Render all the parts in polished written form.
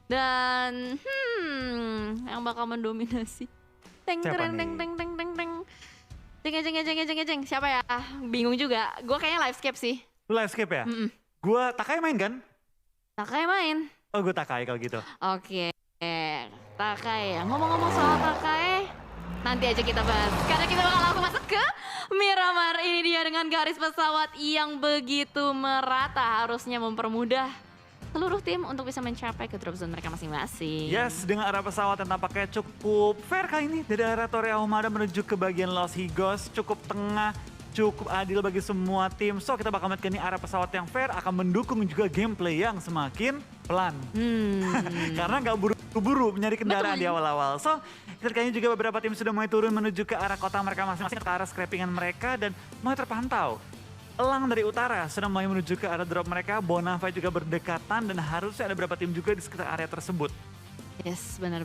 Dan yang bakal mendominasi. Teng Siapa tereng teng nih? teng teng teng teng. Jeng. Siapa ya? Bingung juga. Gue kayaknya Livescape sih. Lu Livescape ya? Mm-mm. Gua Takai main kan? Takai main. Oh gue Takai kalau gitu. Oke. Takai ya. Ngomong-ngomong soal Takai, nanti aja kita bahas. Karena kita bakal langsung masuk ke Miramar. Ini dia dengan garis pesawat yang begitu merata. Harusnya mempermudah seluruh tim untuk bisa mencapai ke drop zone mereka masing-masing. Yes, dengan arah pesawat yang tampaknya cukup fair kali ini. Dari arah Torre Ahumada menuju ke bagian Los Higos. Cukup tengah, cukup adil bagi semua tim. So kita bakal melihat ini arah pesawat yang fair akan mendukung juga gameplay yang semakin pelan. Karena nggak buru-buru mencari kendaraan Betul. di awal-awal. So kita kayaknya juga beberapa tim sudah mulai turun menuju ke arah kota mereka masing-masing. Ke arah scrappingan mereka dan mulai terpantau. Elang dari utara sudah mulai menuju ke arah drop mereka. Bonafide juga berdekatan dan harusnya ada beberapa tim juga di sekitar area tersebut. Yes, benar.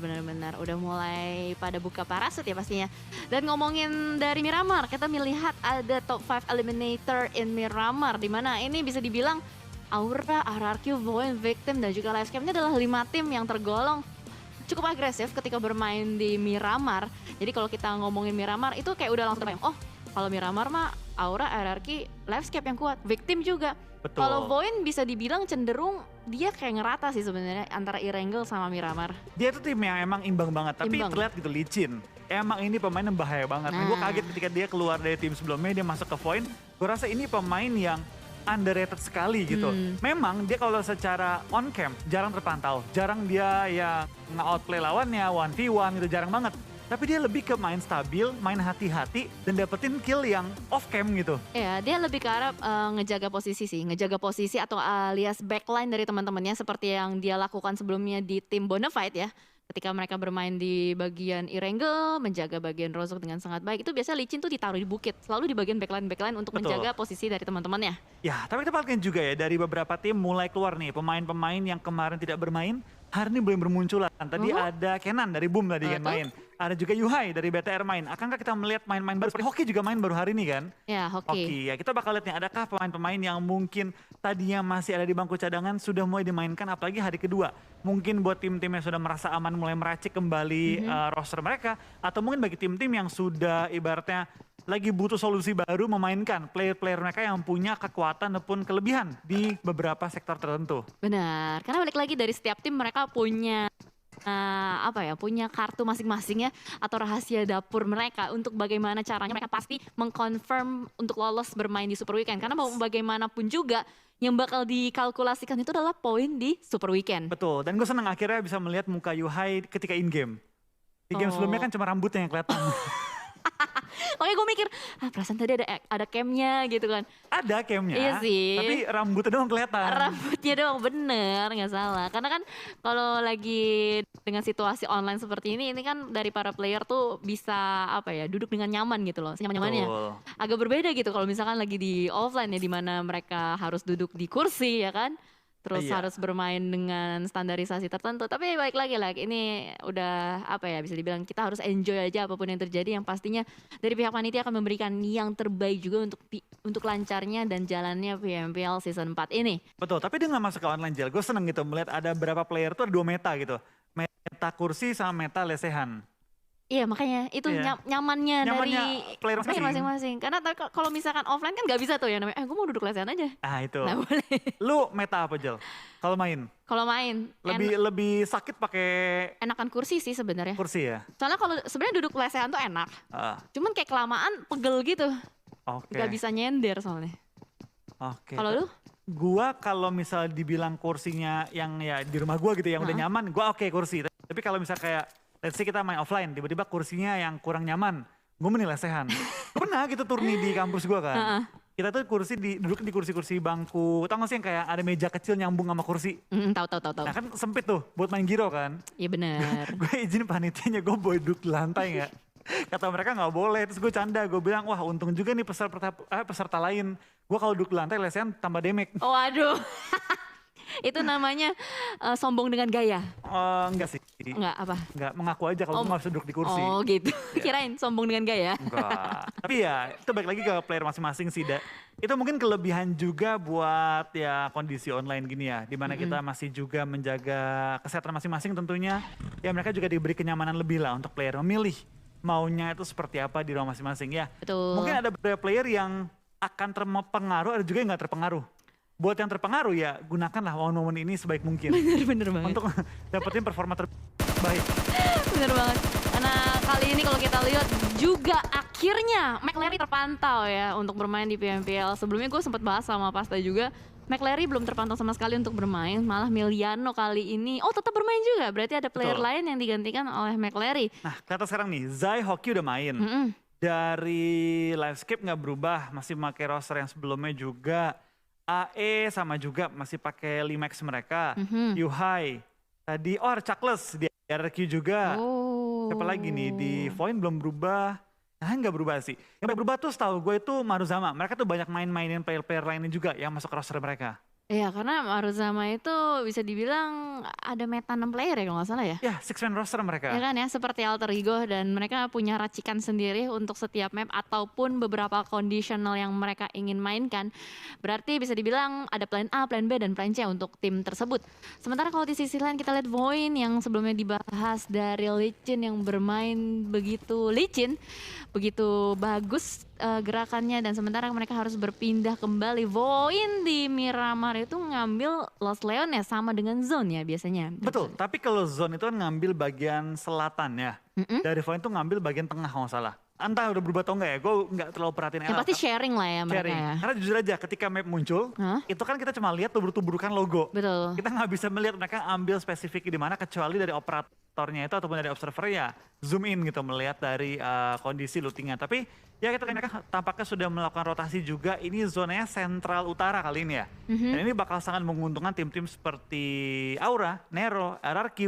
Udah mulai pada buka parasut ya pastinya. Dan ngomongin dari Miramar, kita melihat ada top 5 eliminator in Miramar. Dimana ini bisa dibilang Aura, RRQ, Void, Victim, dan juga Livescape ini adalah 5 tim yang tergolong cukup agresif ketika bermain di Miramar. Jadi kalau kita ngomongin Miramar itu kayak udah langsung terbayang, oh kalau Miramar mah Aura, RRQ, Livescape yang kuat, Victim juga. Betul. Kalau Void bisa dibilang cenderung dia kayak ngerata sih sebenarnya antara Erangel sama Miramar. Dia tuh tim yang emang imbang banget, tapi Imbang. terlihat gitu licin. Emang ini pemain yang bahaya banget. Nah. Gue kaget ketika dia keluar dari tim sebelumnya, dia masuk ke Void. Gue rasa ini pemain yang underrated sekali gitu. Memang dia kalau secara on cam jarang terpantau. Jarang dia ya nge-outplay lawannya, 1v1 gitu, jarang banget. Tapi dia lebih ke main stabil, main hati-hati, dan dapetin kill yang off cam gitu. Ya, dia lebih ke arah ngejaga posisi sih, ngejaga posisi atau alias backline dari teman-temannya seperti yang dia lakukan sebelumnya di tim Bonafide ya. Ketika mereka bermain di bagian Erangel, menjaga bagian Rozok dengan sangat baik. Itu biasanya licin tuh ditaruh di bukit, selalu di bagian backline untuk Betul. menjaga posisi dari teman-temannya. Ya, tapi kita perhatikan juga ya, dari beberapa tim mulai keluar nih, pemain-pemain yang kemarin tidak bermain, hari ini belum bermunculan. Tadi ada Kenan dari Boom tadi kan main. Ada juga Yuhai dari BTR main. Akankah kita melihat main-main baru? Seperti Hoki juga main baru hari ini kan? Ya, hoki. Oke, ya kita bakal lihat nih, adakah pemain-pemain yang mungkin tadinya masih ada di bangku cadangan sudah mulai dimainkan apalagi hari kedua. Mungkin buat tim-tim yang sudah merasa aman mulai meracik kembali roster mereka. Atau mungkin bagi tim-tim yang sudah ibaratnya lagi butuh solusi baru memainkan player-player mereka yang punya kekuatan ataupun kelebihan di beberapa sektor tertentu. Benar, karena balik lagi dari setiap tim mereka punya punya kartu masing-masing ya atau rahasia dapur mereka untuk bagaimana caranya mereka pasti mengkonfirm untuk lolos bermain di Super Weekend. Karena mau bagaimanapun juga yang bakal dikalkulasikan itu adalah poin di Super Weekend. Betul, dan gue senang akhirnya bisa melihat muka Yuhai ketika in-game. Di game sebelumnya kan cuma rambutnya yang kelihatan. Makanya gue mikir, perasaan tadi ada camnya gitu kan. Ada camnya, Iya sih. tapi rambutnya doang kelihatan. Rambutnya doang, bener, nggak salah. Karena kan kalau lagi dengan situasi online seperti ini kan dari para player tuh bisa duduk dengan nyaman gitu loh, senyaman-nyamannya. Betul. Agak berbeda gitu kalau misalkan lagi di offline ya, di mana mereka harus duduk di kursi ya kan. Terus Iya. harus bermain dengan standarisasi tertentu. Tapi balik lagi ini udah bisa dibilang kita harus enjoy aja apapun yang terjadi. Yang pastinya dari pihak panitia akan memberikan yang terbaik juga untuk lancarnya dan jalannya PMPL Season 4 ini. Betul, tapi dia nggak masuk ke online jail. Gue seneng gitu melihat ada beberapa player tuh ada 2 meta gitu. Meta kursi sama meta lesehan. Iya makanya itu Iya. nyamannya dari player masing-masing. Karena kalau misalkan offline kan nggak bisa tuh ya namanya, gue mau duduk lesehan aja. Ah itu. Nggak boleh. Lu meta apa Jel? Kalau main? Kalau main Lebih sakit pakai enakan kursi sih sebenarnya. kursi ya? Soalnya kalau sebenarnya duduk lesehan tuh enak. Ah, Cuman kayak kelamaan pegel gitu. Oke. Gak bisa nyender soalnya. Oke. Kalau lu? Gua kalau misal dibilang kursinya yang ya di rumah gua gitu yang udah nyaman, gua oke kursi. Tapi kalau misal kayak let's say kita main offline, tiba-tiba kursinya yang kurang nyaman, gue mending lesehan. Pernah gitu turni di kampus gua kan. Kita tuh duduk di kursi-kursi bangku, tau gak sih yang kayak ada meja kecil nyambung sama kursi. Tahu. Nah kan sempit tuh buat main giro kan. Iya benar. Gue izin panitianya, gue boleh duduk di lantai gak? Kata mereka gak boleh, terus gue canda, gue bilang wah untung juga nih peserta lain. Gue kalau duduk di lantai lesehan tambah damage. Oh aduh. Itu namanya sombong dengan gaya. Enggak sih. Enggak apa? Enggak, mengaku aja kalau Oh, gue nggak bisa duduk di kursi. oh gitu. Ya. Kirain sombong dengan gaya. Enggak. Tapi ya itu balik lagi ke player masing-masing sih. Itu mungkin kelebihan juga buat ya kondisi online gini ya. Dimana kita masih juga menjaga kesehatan masing-masing tentunya. Ya mereka juga diberi kenyamanan lebih lah untuk player memilih maunya itu seperti apa di ruang masing-masing ya. Betul. Mungkin ada beberapa player yang akan terpengaruh, ada juga yang nggak terpengaruh. Buat yang terpengaruh ya gunakanlah momen-momen ini sebaik mungkin. Bener banget. Untuk dapetin performa terbaik. Bener banget. Karena kali ini kalau kita lihat juga akhirnya McLaren terpantau ya untuk bermain di PMPL. Sebelumnya gue sempat bahas sama Pasta juga. McLaren belum terpantau sama sekali untuk bermain, malah Miliano kali ini, tetap bermain juga. Berarti ada player Betul. lain yang digantikan oleh McLaren. Nah, kata sekarang nih, Zai Hockey udah main. Dari Livescape nggak berubah, masih pakai roster yang sebelumnya juga. AE sama juga masih pakai Limax mereka. Yuhai, tadi ada Chuckless di RQ juga. Siapa lagi nih di Void belum berubah. Nah nggak berubah sih. Yang berubah tuh setahu gue itu Maruzama. Mereka tuh banyak main-mainin player-player lainnya juga yang masuk ke roster mereka. Iya, karena Maruzama itu bisa dibilang ada meta 6 player ya kalau nggak salah ya. Ya, six man roster mereka. Ya kan ya, seperti Alter Ego dan mereka punya racikan sendiri untuk setiap map ataupun beberapa conditional yang mereka ingin mainkan. Berarti bisa dibilang ada plan A, plan B, dan plan C untuk tim tersebut. Sementara kalau di sisi lain kita lihat Void yang sebelumnya dibahas dari Licin yang bermain begitu licin, begitu bagus gerakannya, dan sementara mereka harus berpindah kembali. Void di Miramar itu ngambil Lost Leon ya, sama dengan Zone ya biasanya. Betul, tapi kalau Zone itu kan ngambil bagian selatan ya. Dari Void itu ngambil bagian tengah kalau nggak salah. Entah udah berubah atau enggak ya, gue nggak terlalu perhatiin. Yang pasti sharing lah ya mereka Sharing. ya. Karena jujur aja ketika map muncul, itu kan kita cuma lihat tubur-tuburkan logo. Betul. Kita nggak bisa melihat mereka ambil spesifik di mana kecuali dari operatornya itu ataupun dari observer ya zoom in gitu melihat dari kondisi lootingnya. Tapi ya kita mereka tampaknya sudah melakukan rotasi juga. Ini zonanya sentral utara kali ini ya. Dan ini bakal sangat menguntungkan tim-tim seperti Aura, Nero, RRQ,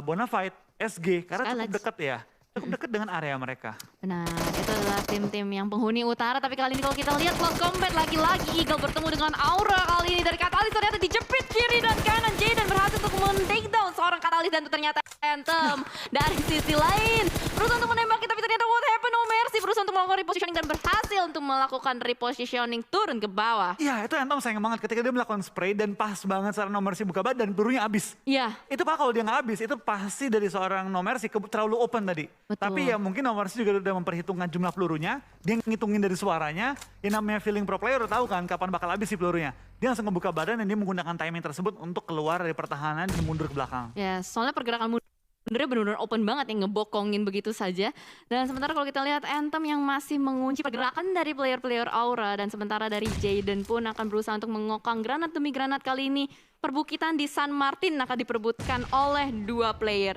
Bonafide, SG karena cukup dekat ya. Cukup dekat dengan area mereka. Benar, itu adalah tim-tim yang penghuni utara. Tapi kali ini kalau kita lihat close combat, lagi-lagi Eagle bertemu dengan Aura. Kali ini dari Katalis ternyata dijepit kiri dan kanan. Jaden berhasil untuk men-take down seorang Katalis, dan itu ternyata Anthem. Dari sisi lain berusaha untuk menembak, tapi ternyata what happened, No Mercy berusaha untuk melakukan repositioning dan berhasil untuk melakukan repositioning turun ke bawah. Iya, itu Anthem sayang banget ketika dia melakukan spray dan pas banget seorang No Mercy buka badan, pelurunya habis. Iya. Itu Pak kalau dia nggak habis, itu pasti dari seorang No Mercy terlalu open tadi. Betul. Tapi ya mungkin No Mercy juga udah memperhitungkan jumlah pelurunya, dia ngitungin dari suaranya, yang namanya feeling pro player udah tahu kan kapan bakal habis si pelurunya. Dia langsung ngebuka badan dan dia menggunakan timing tersebut untuk keluar dari pertahanan dan mundur ke belakang. Ya, soalnya pergerakan mundurnya benar-benar open banget yang ngebokongin begitu saja. Dan sementara kalau kita lihat Anthem yang masih mengunci pergerakan dari player-player Aura, dan sementara dari Jaden pun akan berusaha untuk mengokang granat demi granat. Kali ini perbukitan di San Martin akan diperebutkan oleh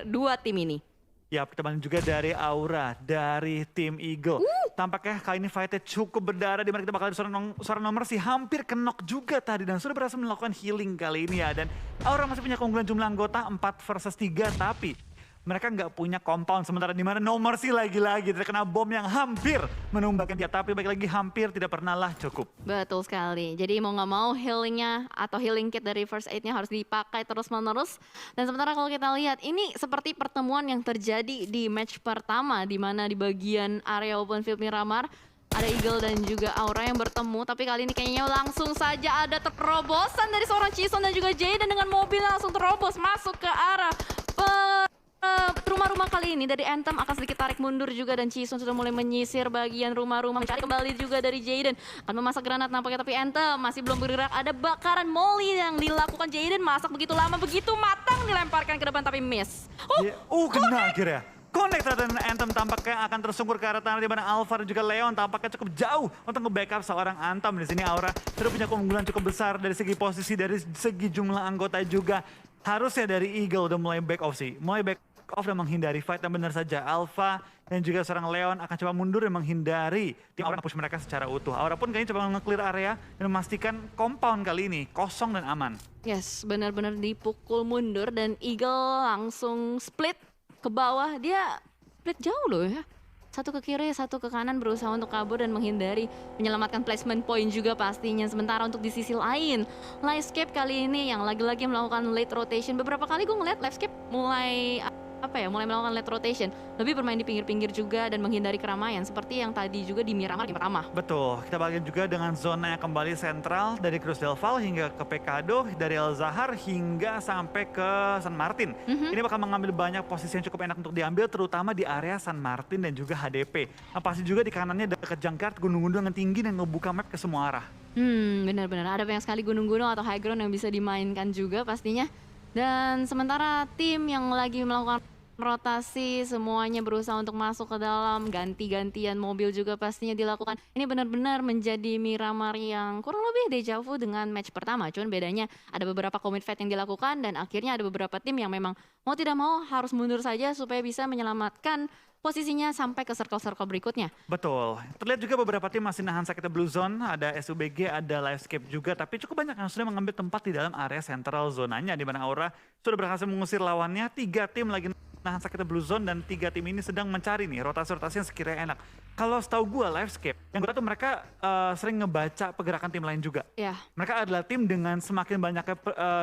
dua tim ini. Ya, kita bantu juga dari Aura, dari tim Eagle. Tampaknya kali ini fightnya cukup berdarah, dimana kita bakal ada seorang No Mercy hampir kenok juga tadi dan sudah berhasil melakukan healing kali ini ya. Dan Aura masih punya keunggulan jumlah anggota 4 versus 3, tapi mereka nggak punya compound, sementara di mana No Mercy lagi-lagi terkena bom yang hampir menumbangkan dia, tapi baik lagi hampir tidak pernah lah cukup. Betul sekali. Jadi mau nggak mau healingnya atau healing kit dari first aid-nya harus dipakai terus-menerus. Dan sementara kalau kita lihat ini seperti pertemuan yang terjadi di match pertama, di mana di bagian area open field Miramar ada Eagle dan juga Aura yang bertemu, tapi kali ini kayaknya langsung saja ada terobosan dari seorang Chison dan juga Jaden dengan mobil langsung terobos masuk ke arah rumah-rumah. Kali ini dari Anthem akan sedikit tarik mundur juga, dan Chison sudah mulai menyisir bagian rumah-rumah, mencari kembali juga dari Jaden, akan memasak granat nampaknya, tapi Anthem masih belum bergerak. Ada bakaran molly yang dilakukan Jaden, masak begitu lama, begitu matang, dilemparkan ke depan tapi miss. Kena akhirnya. Connect dan Anthem tampaknya akan tersungkur ke arah tanah, di mana Alpha dan juga Leon tampaknya cukup jauh untuk nge-backup seorang Anthem. Di sini Aura sudah punya keunggulan cukup besar dari segi posisi, dari segi jumlah anggota juga. Harusnya dari Eagle udah mulai back off sih. Mulai back off dan menghindari fight, dan benar saja Alpha dan juga seorang Leon akan coba mundur dan menghindari tim Aura push mereka secara utuh. Aura pun kayaknya coba nge-clear area dan memastikan compound kali ini kosong dan aman. Yes, benar-benar dipukul mundur, dan Eagle langsung split ke bawah. Dia split jauh loh ya. satu ke kiri, satu ke kanan berusaha untuk kabur dan menghindari menyelamatkan placement point juga pastinya. Sementara untuk di sisi lain, Livescape kali ini yang lagi-lagi melakukan late rotation. Beberapa kali gue ngeliat Livescape mulai mulai melakukan late rotation, lebih bermain di pinggir-pinggir juga dan menghindari keramaian seperti yang tadi juga di Miramar game pertama. Betul, kita balik juga dengan zona yang kembali sentral dari Cruz del Val hingga ke Pecado, dari El Zahar hingga sampai ke San Martin. Ini bakal mengambil banyak posisi yang cukup enak untuk diambil, terutama di area San Martin dan juga HDP. Nah, pasti juga di kanannya dekat Jangkar, gunung-gunung yang tinggi dan ngebuka map ke semua arah. Benar-benar ada banyak sekali gunung-gunung atau high ground yang bisa dimainkan juga pastinya. Dan sementara tim yang lagi melakukan rotasi semuanya berusaha untuk masuk ke dalam, ganti-gantian mobil juga pastinya dilakukan. Ini benar-benar menjadi Miramar yang kurang lebih deja vu dengan match pertama. Cuman bedanya ada beberapa commit fight yang dilakukan dan akhirnya ada beberapa tim yang memang mau tidak mau harus mundur saja supaya bisa menyelamatkan posisinya sampai ke circle-circle berikutnya. Betul. Terlihat juga beberapa tim masih nahan sakitnya Blue Zone, ada SUBG, ada Livescape juga, tapi cukup banyak yang sudah mengambil tempat di dalam area central zonanya, di mana Aura sudah berhasil mengusir lawannya. 3 tim lagi nahan sakitnya Blue Zone dan 3 tim ini sedang mencari nih rotasi-rotasi yang sekiranya enak. Kalau setahu gue Livescape, yang gue tahu tuh mereka sering ngebaca pergerakan tim lain juga. Ya. Mereka adalah tim dengan semakin banyaknya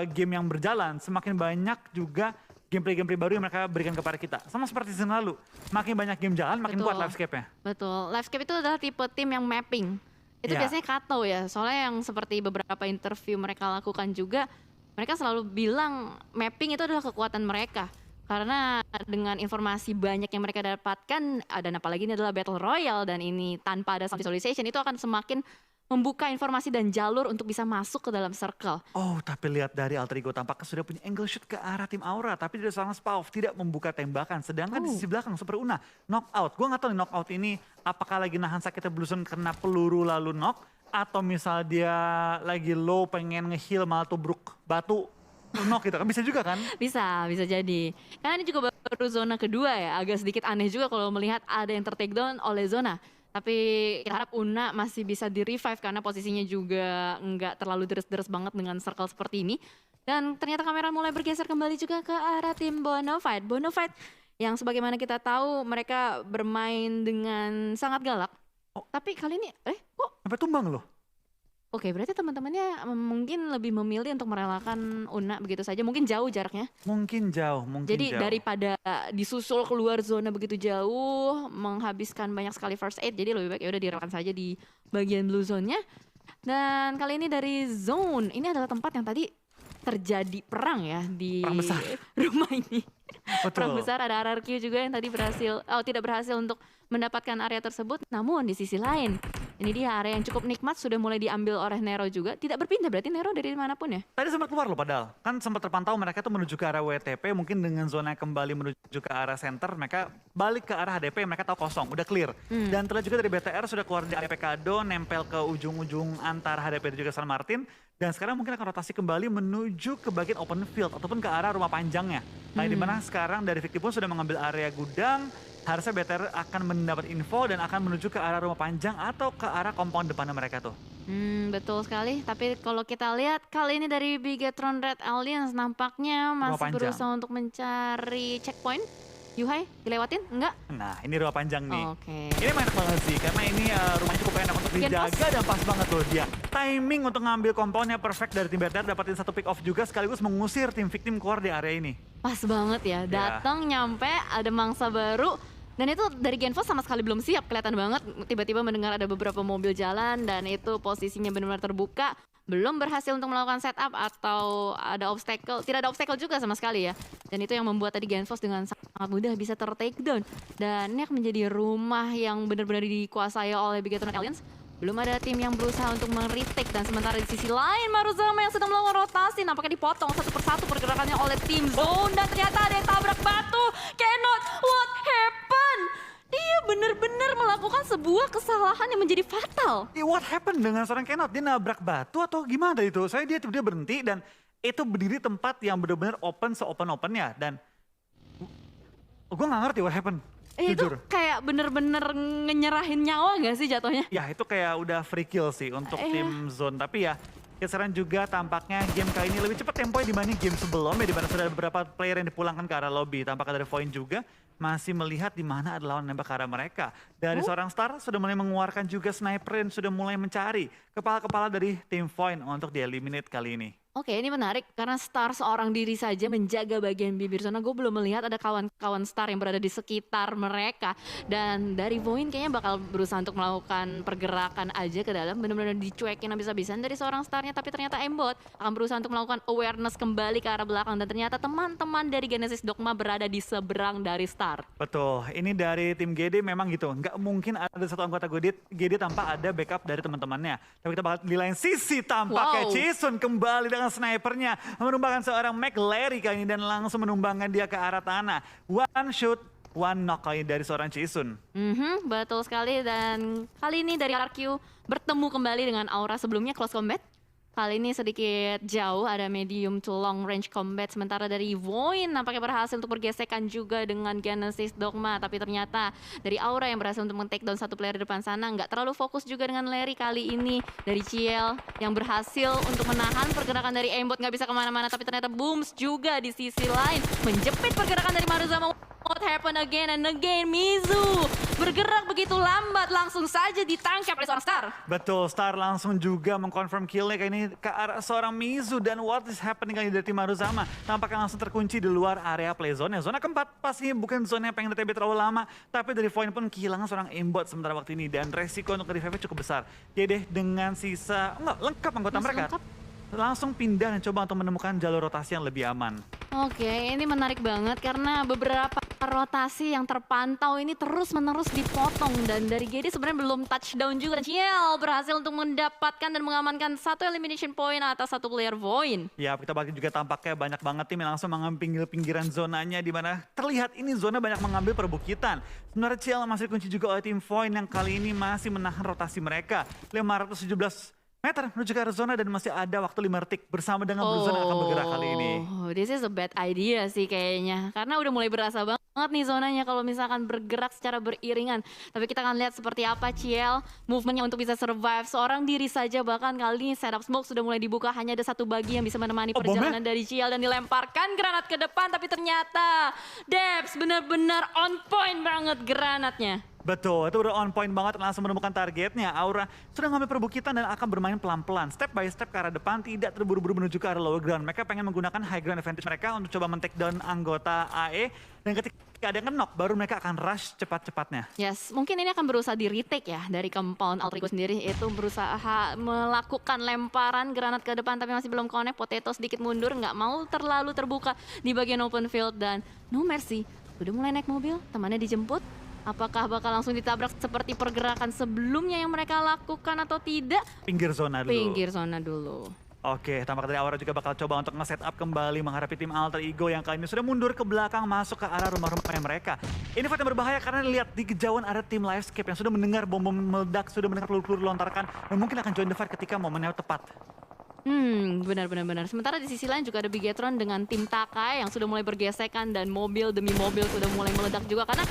game yang berjalan, semakin banyak juga gameplay-gameplay baru yang mereka berikan kepada kita. Sama seperti season lalu, makin banyak game jalan, makin kuat Livescape-nya. Betul, Livescape itu adalah tipe tim yang mapping. Itu biasanya Kato ya, soalnya yang seperti beberapa interview mereka lakukan juga, mereka selalu bilang mapping itu adalah kekuatan mereka. Karena dengan informasi banyak yang mereka dapatkan, dan apalagi ini adalah Battle Royale dan ini tanpa ada sound visualization, itu akan semakin membuka informasi dan jalur untuk bisa masuk ke dalam circle. Oh, tapi lihat dari Alter Ego tampaknya sudah punya angle shoot ke arah tim Aura, tapi dari seorang Spav tidak membuka tembakan. Sedangkan di sisi belakang Super Una knockout. Gue nggak tahu nih knockout ini apakah lagi nahan sakitnya Blue Zone kena peluru lalu knock, atau misal dia lagi low pengen nge-heal malah tubruk batu knock gitu kan, bisa juga kan? Bisa jadi. Karena ini juga baru zona kedua ya, agak sedikit aneh juga kalau melihat ada yang ter-takedown oleh zona. Tapi kita harap Una masih bisa di-revive karena posisinya juga nggak terlalu deres-deres banget dengan circle seperti ini. Dan ternyata kamera mulai bergeser kembali juga ke arah tim Bonafide. Bonafide yang sebagaimana kita tahu mereka bermain dengan sangat galak. Tapi kali ini, kok? Sampai tumbang loh. Oke, berarti teman-temannya mungkin lebih memilih untuk merelakan Una begitu saja. Mungkin jauh jaraknya. Mungkin jauh. Jadi daripada disusul keluar zona begitu jauh, menghabiskan banyak sekali first aid, jadi lebih baik ya udah direlakan saja di bagian blue zone-nya. Dan kali ini dari zone, ini adalah tempat yang tadi terjadi perang ya di rumah ini. Betul. Perang besar, ada RRQ juga yang tadi tidak berhasil untuk mendapatkan area tersebut. Namun di sisi lain, ini dia area yang cukup nikmat sudah mulai diambil oleh Nero juga. Tidak berpindah berarti Nero dari manapun ya? Tadi sempat keluar loh padahal. Kan sempat terpantau mereka tuh menuju ke arah WTP. Mungkin dengan zona kembali menuju ke arah center. Mereka balik ke arah HDP, mereka tahu kosong, udah clear. Dan terlihat juga dari BTR sudah keluar dari area Pecado, nempel ke ujung-ujung antara HDP dan juga San Martin. Dan sekarang mungkin akan rotasi kembali menuju ke bagian open field ataupun ke arah rumah panjangnya. Nah, di mana sekarang dari Victi pun sudah mengambil area gudang. Harusnya BTR akan mendapat info dan akan menuju ke arah rumah panjang atau ke arah compound depannya mereka tuh. Betul sekali. Tapi kalau kita lihat kali ini dari Bigetron Red Alliance nampaknya masih berusaha untuk mencari checkpoint. Yuhai, dilewatin? Enggak? Nah, ini rumah panjang nih. Oke. Ini enak banget sih, karena ini rumahnya cukup enak untuk dijaga dan pas banget loh dia. Timing untuk ngambil compoundnya perfect dari tim BTR, dapatin satu pick off juga sekaligus mengusir tim victim keluar di area ini. Pas banget ya, datang nyampe ada mangsa baru. Dan itu dari Genfos sama sekali belum siap, kelihatan banget. Tiba-tiba mendengar ada beberapa mobil jalan dan itu posisinya benar-benar terbuka. Belum berhasil untuk melakukan setup atau ada obstacle. Tidak ada obstacle juga sama sekali ya. Dan itu yang membuat tadi Genfos dengan sangat mudah bisa ter-takedown. Dan ini akan menjadi rumah yang benar-benar dikuasai oleh Bigetron Alliance. Belum ada tim yang berusaha untuk men-retake. Dan sementara di sisi lain Maruzama yang sedang melakukan rotasi. Nampaknya dipotong satu persatu pergerakannya oleh tim Zone. Dan ternyata ada yang tabrak batu. Cannot, what happened? Dia benar-benar melakukan sebuah kesalahan yang menjadi fatal. What happened dengan seorang Kenot? Dia nabrak batu atau gimana itu? Saya dia berhenti dan itu berdiri tempat yang benar-benar open se-open-opennya. Dan gue gak ngerti what happened. Itu kayak bener-bener nyerahin nyawa gak sih jatuhnya? Ya itu kayak udah free kill sih untuk tim Zone. Tapi ya Geseran juga tampaknya game kali ini lebih cepat temponya dibanding game sebelumnya, di mana sudah ada beberapa player yang dipulangkan ke arah lobby. Tampaknya dari Void juga masih melihat di mana ada lawan nembak ke arah mereka. Dari seorang Star sudah mulai mengeluarkan juga sniper dan sudah mulai mencari kepala-kepala dari tim Void untuk di-eliminate kali ini. Oke, ini menarik karena Star seorang diri saja menjaga bagian bibir zona. Gue belum melihat ada kawan-kawan Star yang berada di sekitar mereka. Dan dari Void kayaknya bakal berusaha untuk melakukan pergerakan aja ke dalam. Benar-benar dicuekin habis-habisan dari seorang Starnya. Tapi ternyata Aimbot akan berusaha untuk melakukan awareness kembali ke arah belakang. Dan ternyata teman-teman dari Genesis Dogma berada di seberang dari Star. Betul, ini dari tim GD memang gitu. Nggak mungkin ada satu anggota GD tanpa ada backup dari teman-temannya. Tapi kita bakal di lain sisi tampaknya Jason kembali dengan snipernya menumbangkan seorang McLary kali ini dan langsung menumbangkan dia ke arah tanah. One shoot, one knock kali ini dari seorang Jason. Betul sekali, dan kali ini dari RQ bertemu kembali dengan Aura. Sebelumnya close combat, kali ini sedikit jauh, ada medium to long range combat. Sementara dari Void nampaknya berhasil untuk bergesekan juga dengan Genesis Dogma. Tapi ternyata dari Aura yang berhasil untuk men-take down satu player di depan sana. Nggak terlalu fokus juga dengan Larry kali ini. Dari Ciel yang berhasil untuk menahan pergerakan dari Aimbot, nggak bisa kemana-mana. Tapi ternyata Booms juga di sisi lain menjepit pergerakan dari Maruzama. What happened again and again? Mizu bergerak begitu lambat, langsung saja ditangkap oleh seorang Star. Betul, Star langsung juga mengkonfirm killnya kali ini ke arah seorang Mizu. Dan what is happening kali ini dari tim Maruzama tampaknya langsung terkunci di luar area play zone. Zona keempat pastinya bukan zona yang pengen DTB terlalu lama, tapi dari Void pun kehilangan seorang Aimbot sementara waktu ini. Dan resiko untuk revive cukup besar. Jadi dengan sisa, lengkap anggota mereka. Lengkap. Langsung pindah dan coba untuk menemukan jalur rotasi yang lebih aman. Oke, ini menarik banget karena beberapa rotasi yang terpantau ini terus-menerus dipotong. Dan dari GD sebenarnya belum touchdown juga. Ciel berhasil untuk mendapatkan dan mengamankan satu elimination point atas satu player Void. Ya, kita balik juga tampaknya banyak banget tim yang langsung mengambil pinggiran zonanya, di mana terlihat ini zona banyak mengambil perbukitan. Sebenarnya Ciel masih dikunci juga oleh tim Void yang kali ini masih menahan rotasi mereka. 517 meter menuju ke arah zona dan masih ada waktu 5 detik bersama dengan Blue Zone yang akan bergerak kali ini. This is a bad idea sih kayaknya. Karena udah mulai berasa banget nih zonanya kalau misalkan bergerak secara beriringan. Tapi kita akan lihat seperti apa Ciel movementnya untuk bisa survive seorang diri saja. Bahkan kali ini setup smoke sudah mulai dibuka. Hanya ada satu bagi yang bisa menemani perjalanan dari Ciel dan dilemparkan granat ke depan. Tapi ternyata Debs benar-benar on point banget granatnya. Betul, itu udah on point banget, langsung menemukan targetnya. Aura sudah ngambil perbukitan dan akan bermain pelan-pelan, step by step ke arah depan, tidak terburu-buru menuju ke arah lower ground. Mereka pengen menggunakan high ground advantage mereka untuk coba men-take down anggota AE. Dan ketika ada yang knock, baru mereka akan rush cepat-cepatnya. Yes, mungkin ini akan berusaha di retake ya dari compound Alter Ego sendiri. Itu berusaha melakukan lemparan granat ke depan tapi masih belum connect. Potato sedikit mundur, nggak mau terlalu terbuka di bagian open field. Dan no mercy, udah mulai naik mobil, temannya dijemput. Apakah bakal langsung ditabrak seperti pergerakan sebelumnya yang mereka lakukan atau tidak? Pinggir zona dulu. Pinggir zona dulu. Oke, tampak dari Aura juga bakal coba untuk nge-setup kembali menghadapi tim Alter Ego yang kali ini sudah mundur ke belakang masuk ke arah rumah-rumahnya mereka. Ini fight yang berbahaya karena lihat di kejauhan ada tim Livescape yang sudah mendengar bom-bom meledak, sudah mendengar peluru-peluru dilontarkan dan mungkin akan join the fight ketika momennya tepat. Benar. Sementara di sisi lain juga ada Bigetron dengan tim Takai yang sudah mulai bergesekan dan mobil demi mobil sudah mulai meledak juga karena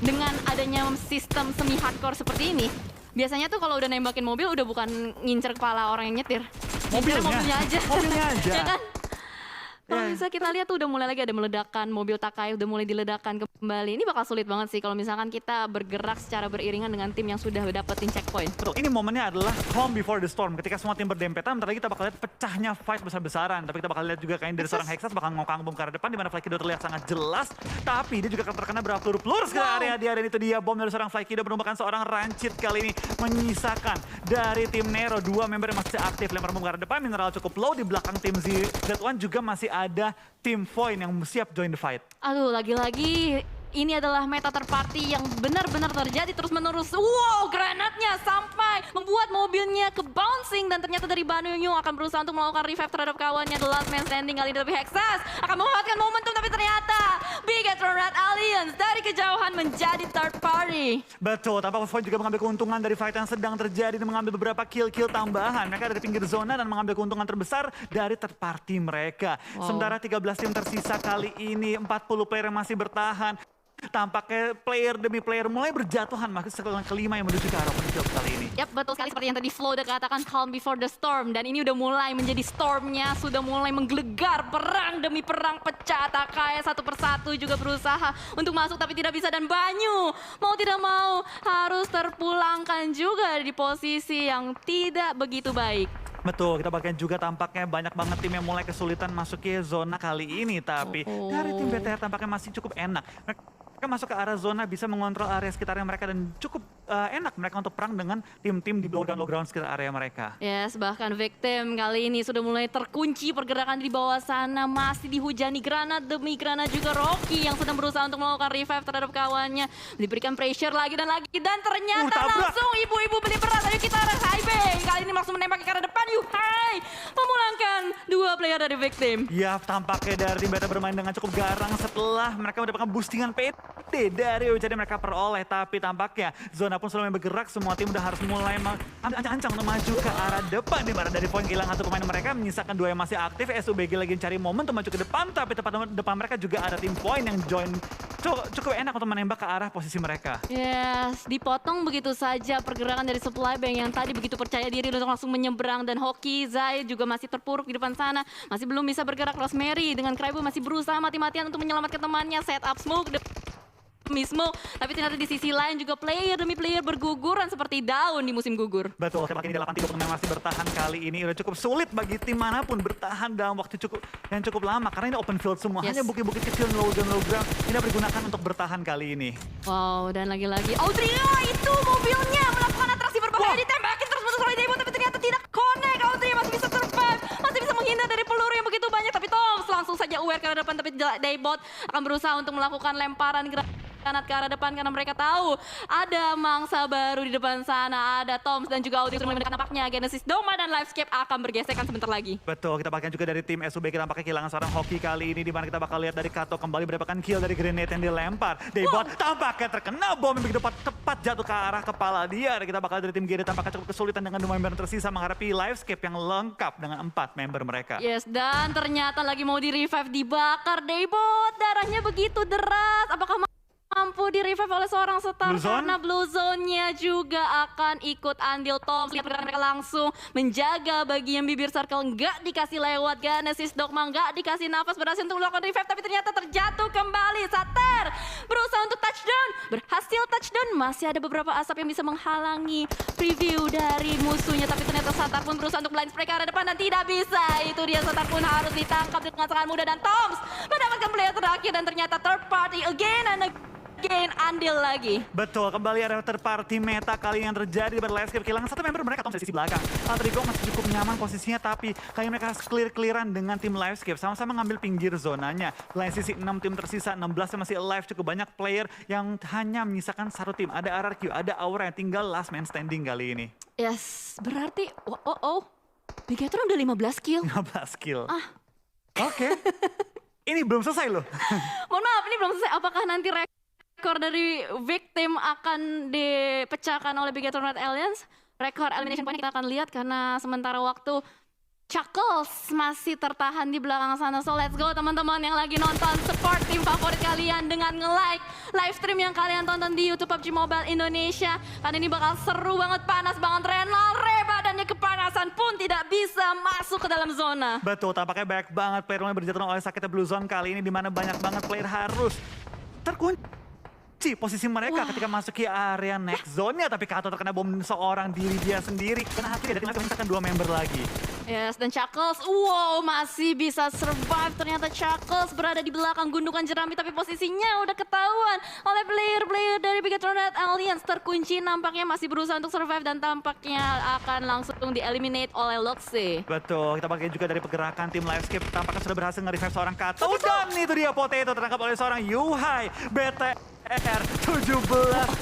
dengan adanya sistem semi hardcore seperti ini, biasanya tuh kalau udah nembakin mobil udah bukan ngincer kepala orang yang nyetir. Mobilnya aja. Ya kan? Kalau misalnya kita lihat tuh udah mulai lagi ada meledakan, mobil Takai udah mulai diledakkan kembali. Ini bakal sulit banget sih kalau misalkan kita bergerak secara beriringan dengan tim yang sudah dapetin checkpoint. Betul, ini momennya adalah calm before the storm. Ketika semua tim berdempetan, bentar lagi kita bakal lihat pecahnya fight besar-besaran. Tapi kita bakal lihat juga kayaknya dari seorang Hexas bakal ngokang bom ke arah depan, di mana Flykido terlihat sangat jelas. Tapi dia juga akan terkena berapa peluru ke area dia, dan itu dia bom dari seorang Flykido merupakan seorang Rancid kali ini menyisakan dari tim Nero. Dua member yang masih aktif lempar bom ke arah depan, mineral cukup low di belakang tim Z1 juga masih ada tim Void yang siap join the fight. Aduh, lagi-lagi ini adalah meta terparty yang benar-benar terjadi terus-menerus. Wow, granatnya sampai membuat mobilnya ke bouncing. Dan ternyata dari Banyuwangi akan berusaha untuk melakukan revive terhadap kawannya. The last man standing kali ini tapi Hexas akan memanfaatkan momentum. Tapi ternyata Bigetron Red Alliance dari kejauhan menjadi third party. Betul, tampaknya Void juga mengambil keuntungan dari fight yang sedang terjadi dan mengambil beberapa kill-kill tambahan. Mereka dari pinggir zona dan mengambil keuntungan terbesar dari third party mereka. Sementara 13 tim tersisa kali ini, 40 player yang masih bertahan. Tampaknya player demi player mulai berjatuhan masuk sekolah kelima yang menuju ke arah open field kali ini. Yap, betul sekali seperti yang tadi Flo udah katakan, calm before the storm. Dan ini udah mulai menjadi stormnya, sudah mulai menggelegar perang demi perang pecah. Takai satu persatu juga berusaha untuk masuk tapi tidak bisa. Dan Banyu mau tidak mau harus terpulangkan juga di posisi yang tidak begitu baik. Betul, kita bahkan juga tampaknya banyak banget tim yang mulai kesulitan masuk ke zona kali ini. Tapi dari tim BTR tampaknya masih cukup enak. Mereka masuk ke arah zona, bisa mengontrol area sekitarnya mereka dan cukup enak mereka untuk perang dengan tim-tim di low ground sekitar area mereka. Yes, bahkan Victim kali ini sudah mulai terkunci pergerakan di bawah sana. Masih dihujani granat demi granat juga Rocky yang sedang berusaha untuk melakukan revive terhadap kawannya. Diberikan pressure lagi dan lagi. Dan ternyata langsung ibu-ibu beli berat. Ayo kita arah highway. Kali ini langsung menembak ke arah depan. Yuhai memulangkan dua player dari Victim. Ya, tampaknya dari tim BTR bermain dengan cukup garang setelah mereka mendapatkan boostingan PT dari UCD mereka peroleh. Tapi tampaknya zona pun sudah bergerak, semua tim udah harus mulai ancang-ancang untuk maju ke arah depan. Di mana dari poin kehilangan satu pemain mereka, menyisakan dua yang masih aktif. SUBG lagi cari momen untuk maju ke depan, tapi tepat depan mereka juga ada tim poin yang join. Cukup enak untuk menembak ke arah posisi mereka. Yes, dipotong begitu saja pergerakan dari Supply Bank yang tadi begitu percaya diri untuk langsung menyeberang. Dan Hoki Zai juga masih terpuruk di depan sana, masih belum bisa bergerak. Rosemary dengan Kraibu masih berusaha mati-matian untuk menyelamatkan temannya, set up smoke Mismo, tapi ternyata di sisi lain juga player demi player berguguran seperti daun di musim gugur. Betul, semakin di 8-3 pemain masih bertahan kali ini udah cukup sulit bagi tim manapun bertahan dalam waktu yang cukup lama karena ini open field semua, hanya bukit-bukit kecil low ground tidak digunakan untuk bertahan kali ini. Wow, dan lagi-lagi Audrey, itu mobilnya melakukan atraksi berbahaya, ditembakin terus menerus oleh Debo, tapi ternyata tidak connect. Audrey masih bisa survive, masih bisa menghindar dari peluru yang begitu banyak, tapi Toms langsung saja aware ke arah depan, tapi Daybot akan berusaha untuk melakukan lemparan granat ke arah depan karena mereka tahu ada mangsa baru di depan sana. Ada Toms dan juga Audrey sudah mendekat, nampaknya Genesis Doma dan Livescape akan bergesekan sebentar lagi. Betul, kita bahkan juga dari tim SUBG tampaknya kehilangan seorang Hoki kali ini, di mana kita bakal lihat dari Kato kembali mendapatkan kill dari grenade yang dilempar. Daybot tampaknya terkena bom yang begitu tepat jatuh ke arah kepala dia. Dan kita bakal dari tim GD tampaknya cukup kesulitan dengan 2 member tersisa menghadapi Livescape yang lengkap dengan 4 member mereka. Yes, dan ternyata lagi mau di revive, dibakar Daybot, darahnya begitu deras. Apakah mampu di-revive oleh seorang star karena Blue Zone-nya juga akan ikut andil. Tom lihat pergerakan mereka langsung menjaga bagian bibir circle, nggak dikasih lewat. Genesis Dogma nggak dikasih nafas, berhasil untuk melakukan revive tapi ternyata terjatuh kembali. Sater berusaha untuk touchdown, berhasil touchdown. Masih ada beberapa asap yang bisa menghalangi preview dari musuhnya, tapi ternyata Satar pun berusaha untuk blind spray ke arah depan dan tidak bisa. Itu dia, Satar pun harus ditangkap dengan sangat mudah dan Toms mendapatkan player terakhir dan ternyata third party again andil lagi. Betul, kembali ada third party meta kali yang terjadi pada Livescape. Kehilangan satu member mereka, Tom dari sisi belakang. Altrigo masih cukup nyaman posisinya, tapi kali mereka harus clear-clearan dengan tim Livescape. Sama-sama ngambil pinggir zonanya. Lain sisi 6 tim tersisa, 16 yang masih alive. Cukup banyak player yang hanya menyisakan satu tim. Ada RRQ, ada Aura yang tinggal last man standing kali ini. Yes, berarti Bigatron udah 15 kill. 15 kill. Oke. Ini belum selesai loh. Mohon maaf, ini belum selesai. Apakah nanti rekor dari Victim akan dipecahkan oleh Bigatron Red Alliance? Rekor elimination point kita akan lihat karena sementara waktu Chuckles masih tertahan di belakang sana. So let's go teman-teman yang lagi nonton, support tim favorit kalian dengan nge-like live stream yang kalian tonton di YouTube PUBG Mobile Indonesia. Karena ini bakal seru banget, panas banget. Renal badannya kepanasan pun tidak bisa masuk ke dalam zona. Betul, tampaknya banyak banget player mulai berjatuhan oleh sakitnya Blue Zone kali ini, dimana banyak banget player harus terkunci posisi mereka ketika masuk ke area next zone-nya. Tapi Kato terkena bom seorang diri dia sendiri. Dan akhirnya dari menyisakan 2 member lagi. Yes, dan Chuckles, masih bisa survive. Ternyata Chuckles berada di belakang gundukan jerami, tapi posisinya udah ketahuan oleh player-player dari Bigatron Red Alliance. Terkunci, nampaknya masih berusaha untuk survive dan tampaknya akan langsung di-eliminate oleh Loxe. Betul, kita pakai juga dari pergerakan tim Livescape. Tampaknya sudah berhasil nge-revive seorang Kato. Dan itu dia Potato tertangkap oleh seorang Yuhai. BTR 17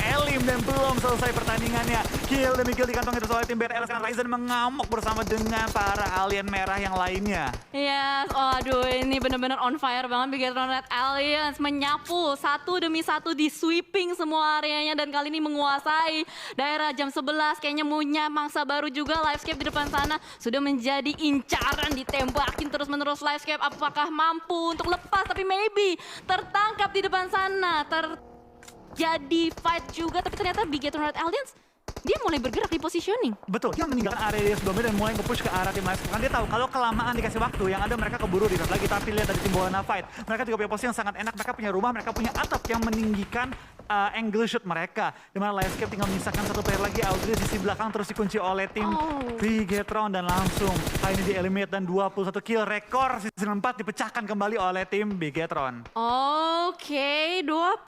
elim dan belum selesai pertandingannya. kill demi kill dikantongi terus oleh tim BTR. Sekarang Ryzen mengamuk bersama dengan para alien merah yang lainnya. Yes, aduh ini bener-bener on fire banget Bigetron Red Alliance menyapu satu demi satu di sweeping semua areanya dan kali ini menguasai daerah jam 11 kayaknya punya mangsa baru juga. Livescape di depan sana sudah menjadi incaran ditembakin terus-menerus. Livescape apakah mampu untuk lepas tapi maybe tertangkap di depan sana terjadi fight juga tapi ternyata Bigetron Red Alliance dia mulai bergerak di positioning. Betul, dia meninggalkan area dia sebelumnya dan mulai nge-push ke arah tim Livescape. Kan dia tahu kalau kelamaan dikasih waktu, yang ada mereka keburu di lagi. Tapi lihat dari tim Buana Fight, mereka juga punya posisi yang sangat enak. Mereka punya rumah, mereka punya atap yang meninggikan angle shoot mereka. Dimana Livescape tinggal menyisakan satu player lagi, Audrey di sisi belakang terus dikunci oleh tim Bigetron. Dan langsung kali ini di-eliminate dan 21 kill rekor season 4 dipecahkan kembali oleh tim Bigetron. Oke, 21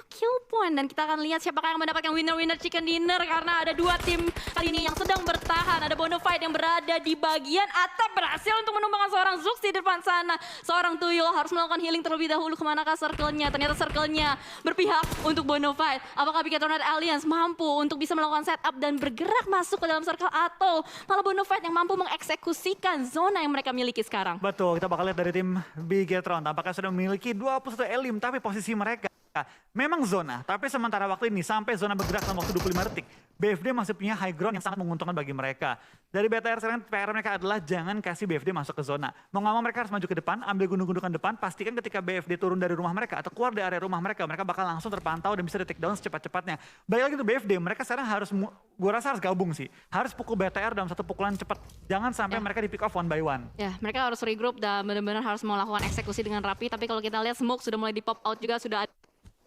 kill point dan kita akan lihat siapakah yang mendapatkan winner chicken dinner karena ada dua tim kali ini yang sedang bertahan. Ada Bonafide yang berada di bagian atap berhasil untuk menumbangkan seorang Zux di depan sana. Seorang Tuyul harus melakukan healing terlebih dahulu kemanakah circle-nya. Ternyata circle-nya berpihak untuk Bonafide. Apakah Bigetron Red Alliance mampu untuk bisa melakukan setup dan bergerak masuk ke dalam circle atau malah Bonafide yang mampu mengeksekusikan zona yang mereka miliki sekarang? Betul, kita bakal lihat dari tim Bigetron. Tampaknya sudah memiliki 21 elim tapi posisi mereka memang zona, tapi sementara waktu ini sampai zona bergerak dalam waktu 25 detik, BFD masih punya high ground yang sangat menguntungkan bagi mereka. Dari BTR sekarang PR mereka adalah jangan kasih BFD masuk ke zona. Mau nggak mau mereka harus maju ke depan, ambil gunung-gundukan depan, pastikan ketika BFD turun dari rumah mereka atau keluar dari area rumah mereka, mereka bakal langsung terpantau dan bisa di take down secepat-cepatnya. Balik lagi ke BFD, mereka sekarang harus, gue rasa harus gabung sih. Harus pukul BTR dalam satu pukulan cepat. Jangan sampai mereka di pick off one by one. Ya, mereka harus regroup dan benar-benar harus melakukan eksekusi dengan rapi. Tapi kalau kita lihat smoke sudah mulai di pop out juga, sudah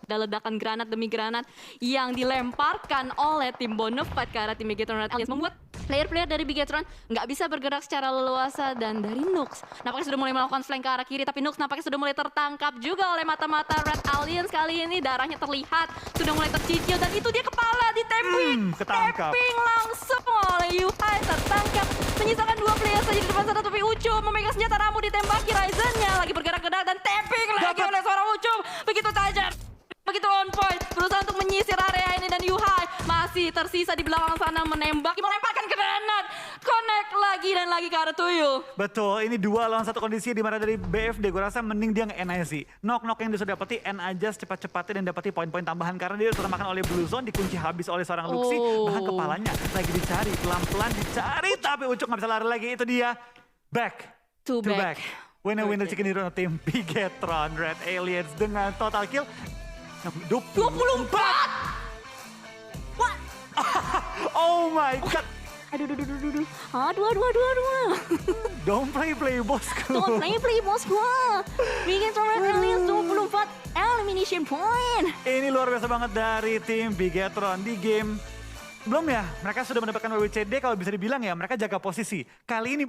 ada ledakan granat demi granat yang dilemparkan oleh tim Bonafide ke arah tim Bigetron Red Alliance, membuat player-player dari Bigetron nggak bisa bergerak secara leluasa. Dan dari Nux nampaknya sudah mulai melakukan flank ke arah kiri, tapi Nux nampaknya sudah mulai tertangkap juga oleh mata-mata Red Alliance. Kali ini darahnya terlihat sudah mulai tercicil dan itu dia kepala ditembing, tapping langsung oleh Yuhai, tertangkap. Menyisakan dua player saja di depan sana, tapi Ucup memegang senjata ramu ditembaki. Ryzen-nya lagi bergerak-gerak dan tapping lagi oleh seorang Ucup, begitu tajam, begitu on point, berusaha untuk menyisir area ini dan Yuhai masih tersisa di belakang sana menembak, melemparkan granat, connect lagi dan lagi ke arah Tuyul. Betul, ini 2 lawan 1 kondisi di mana dari BFD gue rasa mending dia nge-NIC. Knock-knock yang dia sudah dapati, N aja secepat-cepatnya dan dapati poin-poin tambahan karena dia sudah termakan oleh Blue Zone, dikunci habis oleh seorang Luxi, bahkan kepalanya lagi dicari, pelan-pelan dicari, tapi Ucup nggak bisa lari lagi. Itu dia, back to back. Winner chicken dinner tim Bigetron Red Alliance dengan total kill 24. What? Oh my god. Aduh. Don't play bosku. Don't play bos gua. Bigetron Red Alliance 24 elimination point. Ini luar biasa banget dari tim Bigetron di game. Belum ya, mereka sudah mendapatkan WWCD, kalau bisa dibilang ya mereka jaga posisi. Kali ini